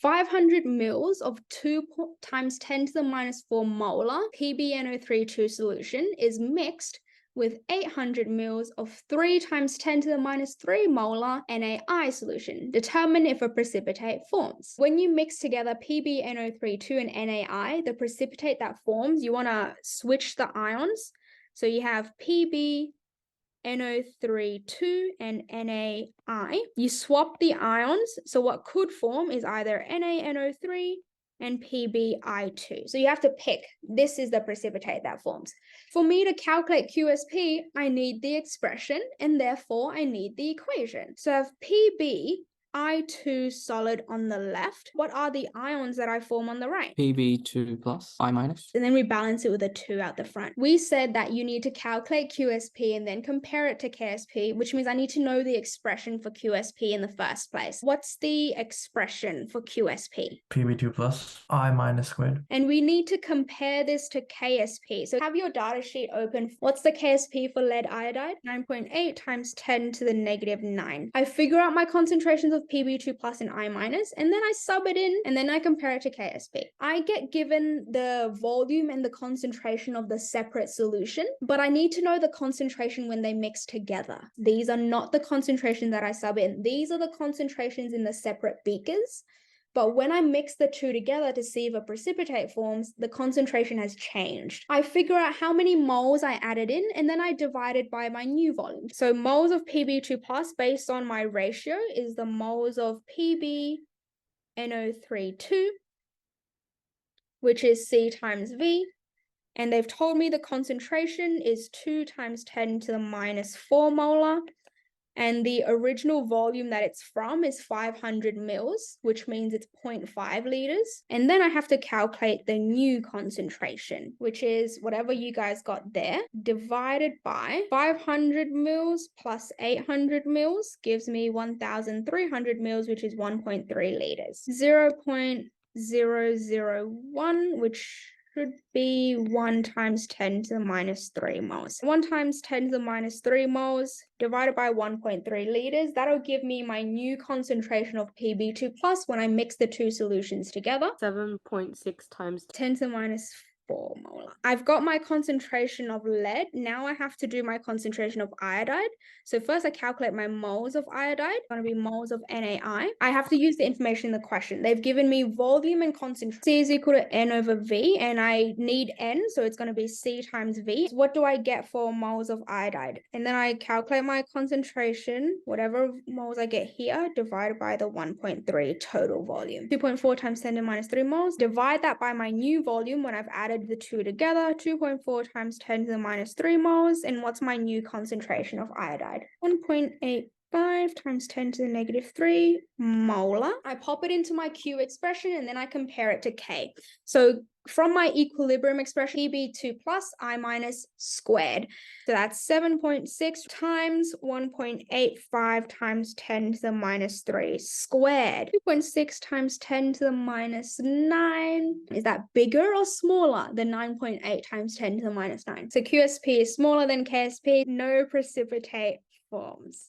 500 mils of 2 times 10 to the minus 4 molar PbNO32 solution is mixed with 800 mils of 3 times 10 to the minus 3 molar NaI solution. Determine if a precipitate forms. When you mix together PbNO32 and NaI, the precipitate that forms, you want to switch the ions. So you have PbNO32 and NaI. You swap the ions, so what could form is either NaNO3 and PbI2. So you have to pick. This is the precipitate that forms. For me to calculate QSP, I need the expression, and therefore I need the equation. So I have PbI2 solid on the left. What are the ions that I form on the right? Pb2 plus I minus. And then we balance it with a 2 out the front. We said that you need to calculate QSP and then compare it to KSP, which means I need to know the expression for QSP in the first place. What's the expression for QSP? Pb2 plus I minus squared. And we need to compare this to KSP. So have your data sheet open. What's the KSP for lead iodide? 9.8 times 10 to the negative 9. I figure out my concentrations of Pb2 plus and I minus, and then I sub it in, and then I compare it to KSP. I get given the volume and the concentration of the separate solution, but I need to know the concentration when they mix together. These are not the concentration that I sub in. These are the concentrations in the separate beakers. But when I mix the two together to see if a precipitate forms, the concentration has changed. I figure out how many moles I added in, and then I divide it by my new volume. So moles of Pb2 plus based on my ratio is the moles of PbNO32, which is C times V. And they've told me the concentration is 2 times 10 to the minus 4 molar. And the original volume that it's from is 500 mils, which means it's 0.5 liters. And then I have to calculate the new concentration, which is whatever you guys got there, divided by 500 mils plus 800 mils gives me 1,300 mils, which is 1.3 liters. 0.001, which should be 1 times 10 to the minus 3 moles. 1 times 10 to the minus 3 moles divided by 1.3 liters. That'll give me my new concentration of Pb2 plus when I mix the two solutions together. 7.6 times 10 to the minus 4 molar. I've got my concentration of lead. Now I have to do my concentration of iodide. So first I calculate my moles of iodide. It's going to be moles of NaI. I have to use the information in the question. They've given me volume and concentration. C is equal to N over V, and I need N, so it's going to be C times V. So what do I get for moles of iodide? And then I calculate my concentration, whatever moles I get here, divided by the 1.3 total volume. 2.4 times 10 to the minus 3 moles. Divide that by my new volume when I've added the two together, 2.4 times 10 to the minus 3 moles. And what's my new concentration of iodide? 1.85 times 10 to the negative 3 molar. I pop it into my Q expression and then I compare it to K. So from my equilibrium expression, Pb2 plus I minus squared. So that's 7.6 times 1.85 times 10 to the minus 3 squared. 2.6 times 10 to the minus 9. Is that bigger or smaller than 9.8 times 10 to the minus 9? So QSP is smaller than KSP. No precipitate forms.